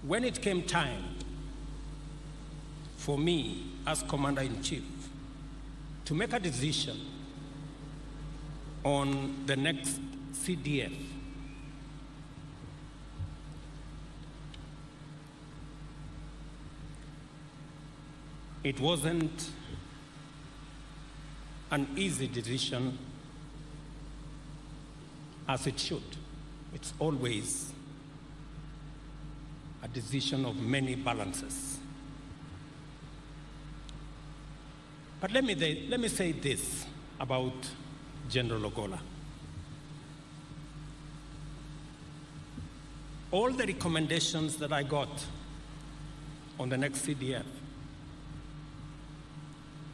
when it came time for me as Commander-in-Chief to make a decision on the next CDF, it wasn't an easy decision as it should. It's always a decision of many balances. But let me say this about General Ongola. All the recommendations that I got on the next CDF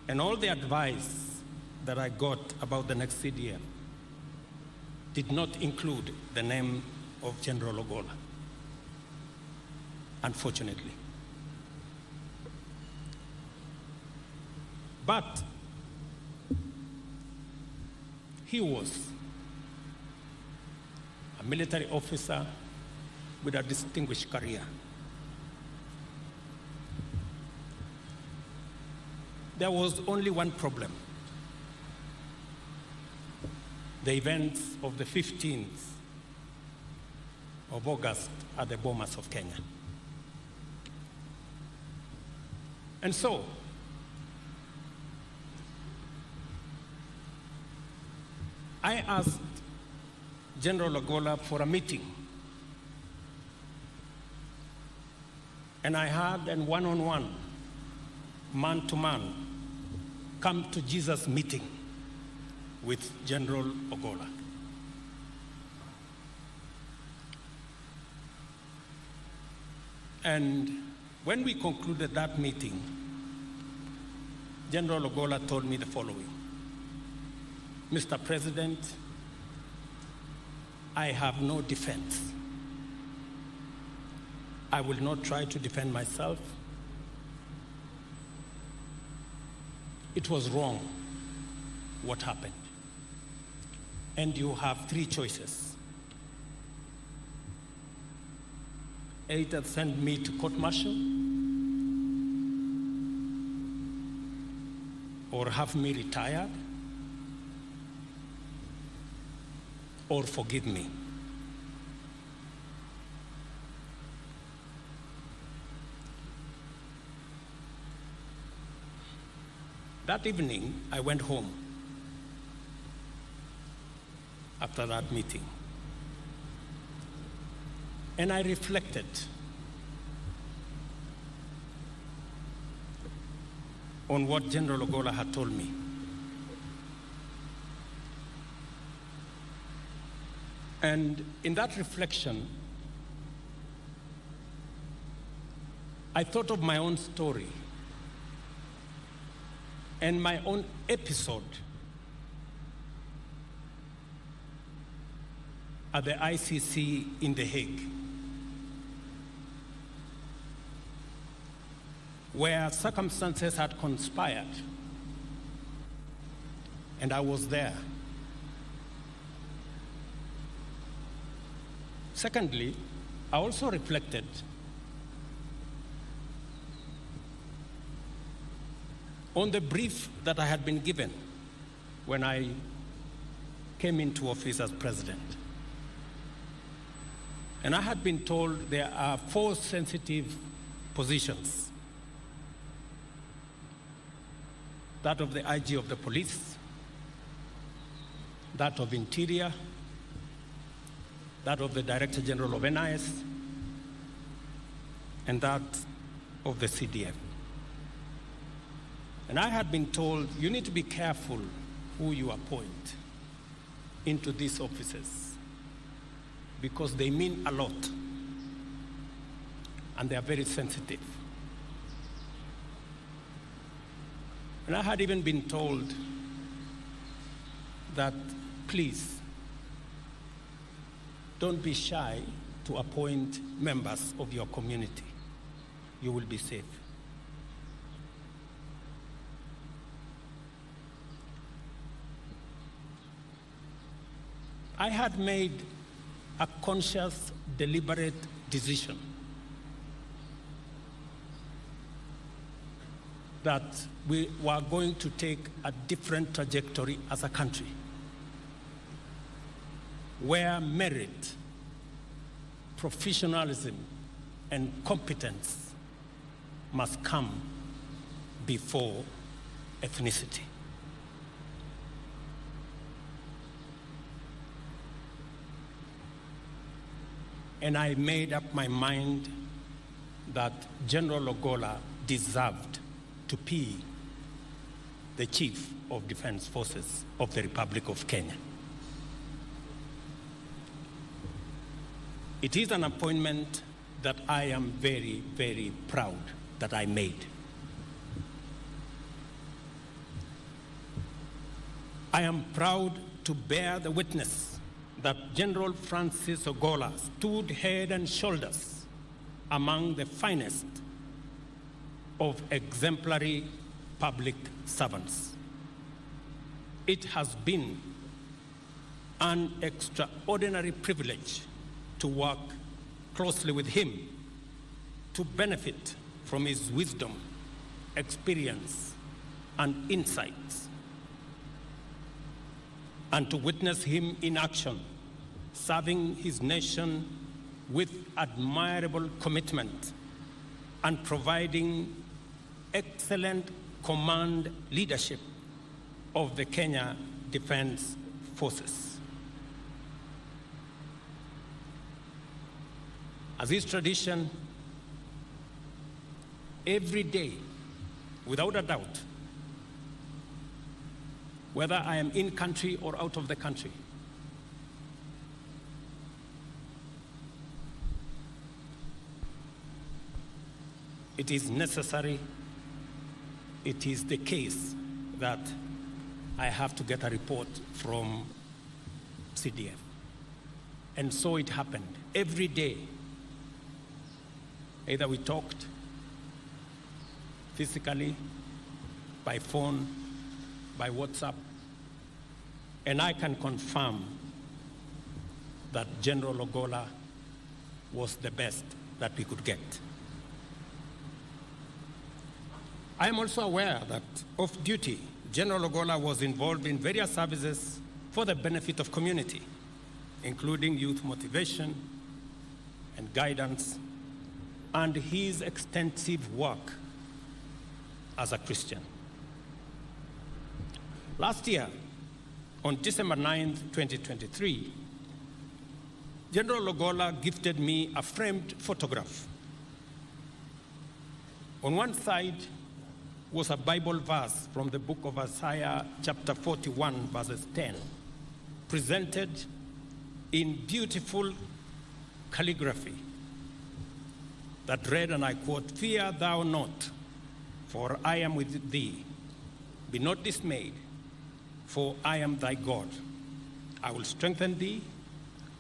and all the advice that I got about the next CDF did not include the name of General Ongola, unfortunately. But he was a military officer with a distinguished career. There was only one problem: the events of the 15th of August at the Bomas of Kenya. And so, I asked General Ongola for a meeting. And I had a one-on-one, man-to-man, come to Jesus meeting with General Ongola. And when we concluded that meeting, General Ongola told me the following: Mr. President, I have no defense. I will not try to defend myself. It was wrong what happened. And you have three choices. Either send me to court-martial, or have me retired, or forgive me. That evening, I went home after that meeting, and I reflected on what General Ongola had told me. And in that reflection, I thought of my own story and my own episode at the ICC in The Hague, where circumstances had conspired, and I was there. Secondly, I also reflected on the brief that I had been given when I came into office as president. And I had been told there are 4 sensitive positions: that of the IG of the police, that of Interior, that of the Director General of NIS, and that of the CDF. And I had been told, you need to be careful who you appoint into these offices, because they mean a lot, and they are very sensitive. And I had even been told that, please, don't be shy to appoint members of your community. You will be safe. I had made a conscious, deliberate decision that we were going to take a different trajectory as a country, where merit, professionalism, and competence must come before ethnicity. And I made up my mind that General Ongola deserved to be the Chief of Defense Forces of the Republic of Kenya. It is an appointment that I am very, very proud that I made. I am proud to bear the witness that General Francis Ongola stood head and shoulders among the finest of exemplary public servants. It has been an extraordinary privilege to work closely with him, to benefit from his wisdom, experience, and insights, and to witness him in action, serving his nation with admirable commitment and providing excellent command leadership of the Kenya Defense Forces. As is tradition, every day, without a doubt, whether I am in country or out of the country, it is necessary, it is the case that I have to get a report from CDF. And so it happened. Every day, either we talked physically, by phone, by WhatsApp, and I can confirm that General Ongola was the best that we could get. I am also aware that off duty, General Ongola was involved in various services for the benefit of community, including youth motivation and guidance, and his extensive work as a Christian. Last year, on December 9th, 2023, General Ongola gifted me a framed photograph. On one side was a Bible verse from the book of Isaiah, chapter 41, verses 10, presented in beautiful calligraphy that read, and I quote, "Fear thou not, for I am with thee. Be not dismayed, for I am thy God. I will strengthen thee,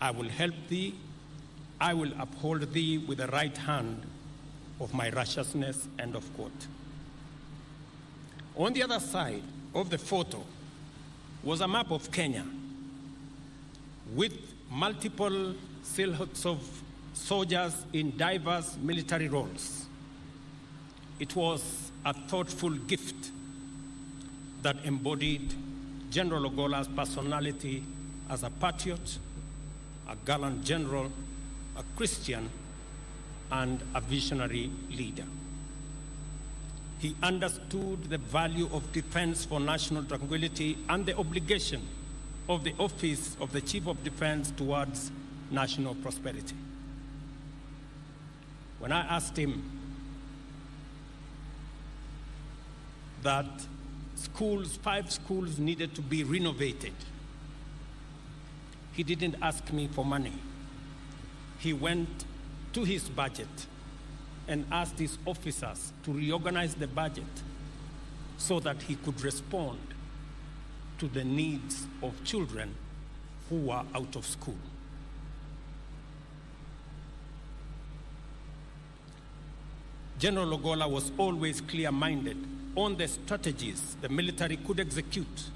I will help thee, I will uphold thee with the right hand of my righteousness," end of quote. On the other side of the photo was a map of Kenya with multiple silhouettes of soldiers in diverse military roles. It was a thoughtful gift that embodied General Ongola's personality as a patriot, a gallant general, a Christian, and a visionary leader. He understood the value of defense for national tranquility and the obligation of the office of the Chief of Defense towards national prosperity. When I asked him that schools, 5 schools needed to be renovated, he didn't ask me for money. He went to his budget and asked his officers to reorganize the budget so that he could respond to the needs of children who were out of school. General Ongola was always clear-minded on the strategies the military could execute